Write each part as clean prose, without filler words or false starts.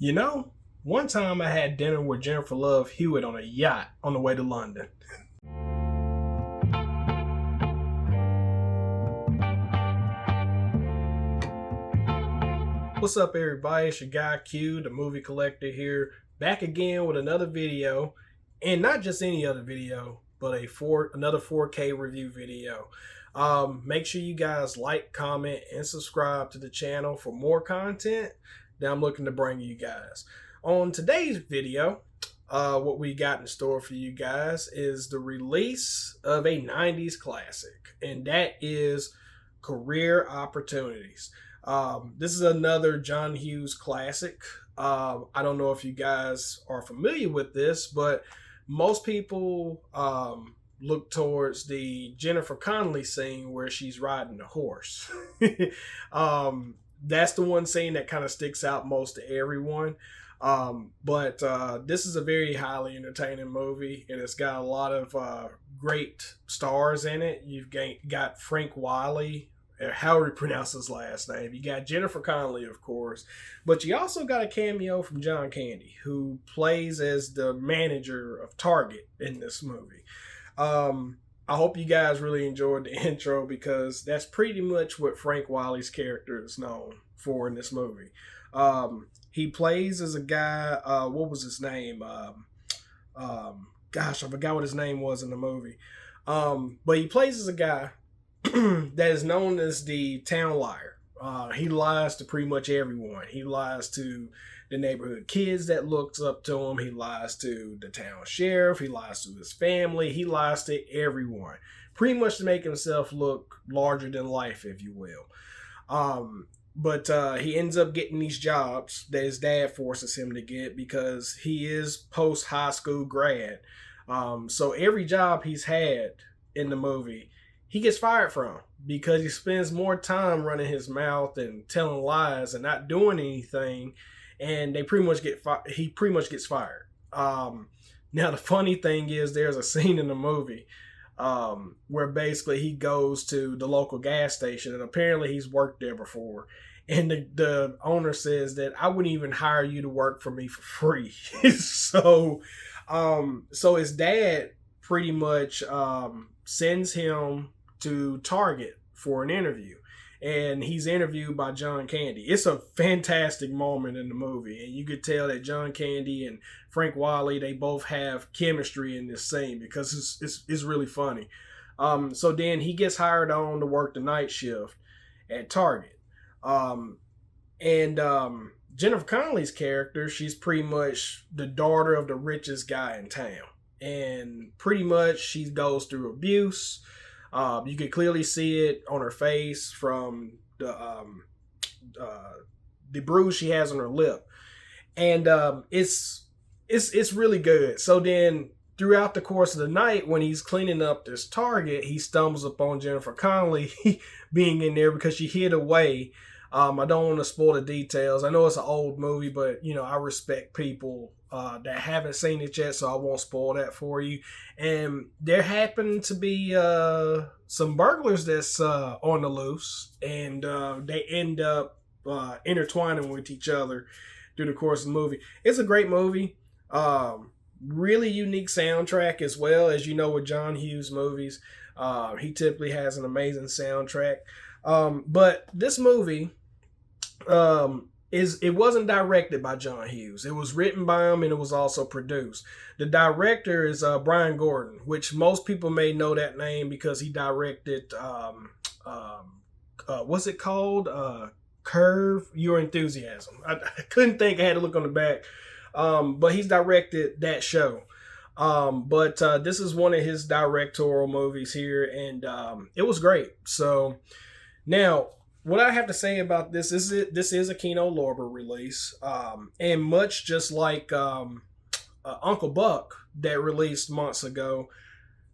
You know, one time I had dinner with Jennifer Love Hewitt on a yacht on the way to London. What's up, everybody? It's your guy Q, the movie collector here, back again with another video, and not just any other video, but another 4K review video. Make sure you guys like, comment, and subscribe to the channel for more content that I'm looking to bring you guys. On today's video, what we got in store for you guys is the release of a 90s classic, and that is Career Opportunities. This is another John Hughes classic. I don't know if you guys are familiar with this, but most people look towards the Jennifer Connelly scene where she's riding the horse. That's the one scene that kind of sticks out most to everyone. But this is a very highly entertaining movie, and it's got a lot of great stars in it. You've got Frank Wiley, however you pronounce his last name. You got Jennifer Connelly, of course, but you also got a cameo from John Candy, who plays as the manager of Target in this movie. I hope you guys really enjoyed the intro, because that's pretty much what Frank Wiley's character is known for in this movie. He plays as a guy, what was his name? Gosh, I forgot what his name was in the movie. But he plays as a guy that is known as the town liar. He lies to pretty much everyone. He lies to the neighborhood kids that looks up to him. He lies to the town sheriff. He lies to his family. He lies to everyone, pretty much to make himself look larger than life, if you will. But he ends up getting these jobs that his dad forces him to get, because he is post high school grad. So every job he's had in the movie, he gets fired from, because he spends more time running his mouth and telling lies and not doing anything, and he pretty much gets fired. Now the funny thing is, there's a scene in the movie where basically he goes to the local gas station, and apparently he's worked there before, and the owner says that I wouldn't even hire you to work for me for free. So his dad pretty much sends him to Target for an interview, and he's interviewed by John Candy. It's a fantastic moment in the movie, and you could tell that John Candy and Frank Wiley, they both have chemistry in this scene, because it's really funny. So then he gets hired on to work the night shift at Target. Jennifer Connelly's character, she's pretty much the daughter of the richest guy in town, and pretty much she goes through abuse. You can clearly see it on her face from the bruise she has on her lip, and it's really good. So then, throughout the course of the night, when he's cleaning up this Target, he stumbles upon Jennifer Connelly being in there, because she hid away. I don't want to spoil the details. I know it's an old movie, but I respect people that haven't seen it yet, so I won't spoil that for you. And there happen to be some burglars that's on the loose, and they end up intertwining with each other through the course of the movie. It's a great movie. Really unique soundtrack as well. As you know, with John Hughes movies, he typically has an amazing soundtrack. But this movie it wasn't directed by John Hughes. It was written by him, and it was also produced. The director is Brian Gordon, which most people may know that name because he directed what's it called? Curve Your Enthusiasm. I couldn't think. I had to look on the back. But he's directed that show. But this is one of his directorial movies here, and it was great. So now, what I have to say about this is this is a Kino Lorber release, and much just like Uncle Buck that released months ago,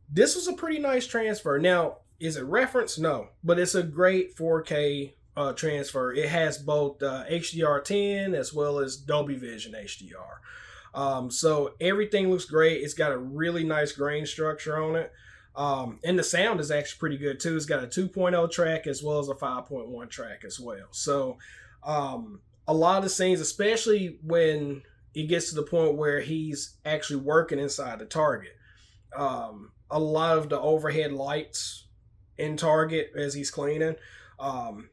this was a pretty nice transfer. Now, is it reference? No, but it's a great 4K transfer. It has both HDR10 as well as Dolby Vision HDR. So everything looks great. It's got a really nice grain structure on it. And the sound is actually pretty good too. It's got a 2.0 track as well as a 5.1 track as well. So a lot of the scenes, especially when it gets to the point where he's actually working inside the Target. A lot of the overhead lights in Target as he's cleaning,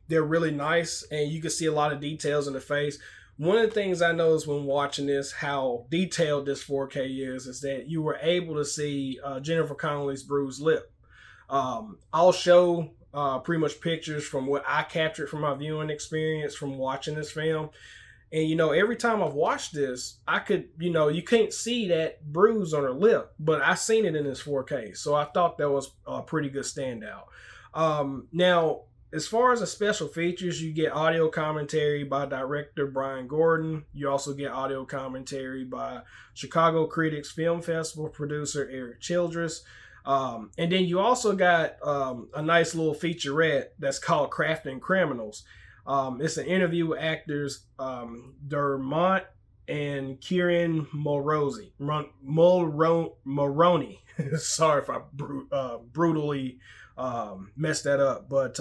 they're really nice, and you can see a lot of details in the face. One of the things I noticed when watching this, how detailed this 4K is that you were able to see Jennifer Connelly's bruised lip. I'll show pretty much pictures from what I captured from my viewing experience from watching this film. And, every time I've watched this, I could, you can't see that bruise on her lip, but I seen it in this 4K. So I thought that was a pretty good standout. Now, as far as the special features, you get audio commentary by director Brian Gordon. You also get audio commentary by Chicago Critics Film Festival producer Eric Childress. And then you also got a nice little featurette that's called Crafting Criminals. It's an interview with actors Dermont and Kieran Mulroney. Sorry if I brutally messed that up, but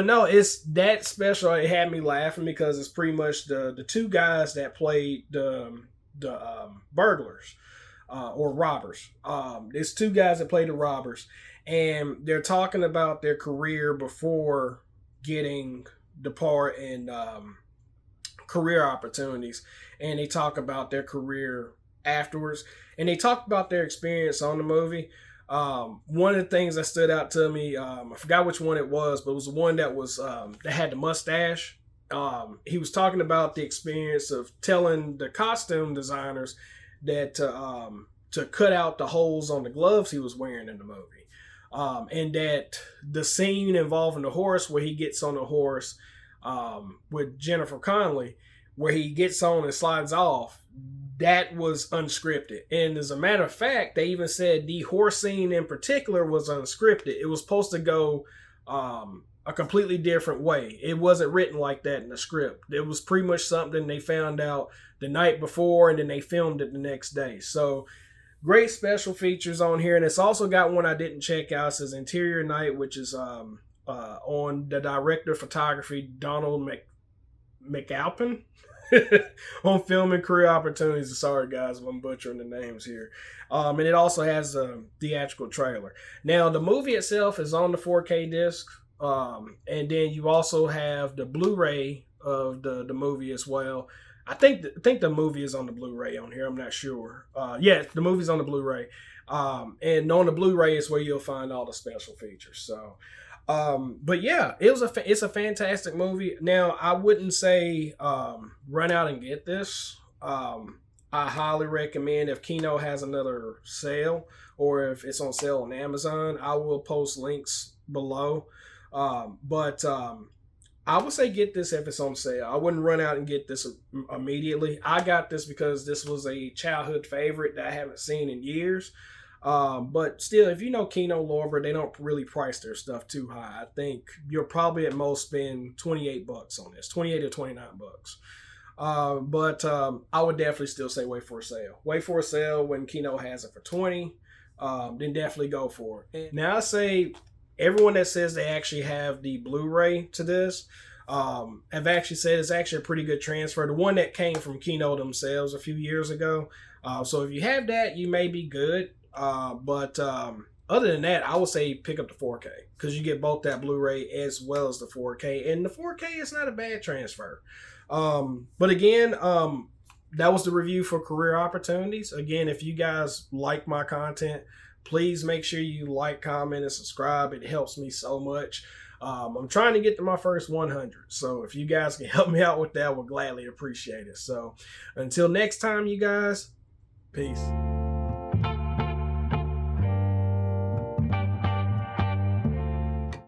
no, it's that special. It had me laughing because it's pretty much the two guys that played the burglars or robbers. There's two guys that played the robbers, and they're talking about their career before getting the part in career opportunities, and they talk about their career afterwards, and they talk about their experience on the movie. One of the things that stood out to me, I forgot which one it was, but it was the one that was that had the mustache. He was talking about the experience of telling the costume designers that to cut out the holes on the gloves he was wearing in the movie. And that the scene involving the horse, where he gets on the horse with Jennifer Connelly, where he gets on and slides off, that was unscripted. And as a matter of fact, they even said the horse scene in particular was unscripted. It was supposed to go a completely different way. It wasn't written like that in the script. It was pretty much something they found out the night before, and then they filmed it the next day. So great special features on here. And it's also got one I didn't check out. It says Interior Night, which is on the director of photography, Donald McAlpin, on film and career opportunities. Sorry guys if I'm butchering the names here. And it also has a theatrical trailer. Now the movie itself is on the 4K disc, and then you also have the Blu-ray of the movie as well. I think the movie is on the Blu-ray on here. I'm not sure. Yeah, the movie's on the Blu-ray, and on the Blu-ray is where you'll find all the special features. So. But yeah, it's a fantastic movie. Now, I wouldn't say run out and get this. I highly recommend, if Kino has another sale or if it's on sale on Amazon, I will post links below. But I would say get this if it's on sale. I wouldn't run out and get this immediately. I got this because this was a childhood favorite that I haven't seen in years. But still, if you know Kino Lorber, they don't really price their stuff too high. I think you'll probably at most spend $28 on this, 28 or 29 bucks. But I would definitely still say wait for a sale. Wait for a sale when Kino has it for 20. Then definitely go for it. Now I say everyone that says they actually have the Blu-ray to this, have actually said it's actually a pretty good transfer. The one that came from Kino themselves a few years ago. So if you have that, you may be good. But other than that, I would say pick up the 4K because you get both that Blu-ray as well as the 4K, and the 4K is not a bad transfer. But again, that was the review for Career Opportunities. Again, if you guys like my content, please make sure you like, comment, and subscribe. It helps me so much. I'm trying to get to my first 100. So if you guys can help me out with that, I would gladly appreciate it. So until next time, you guys, peace.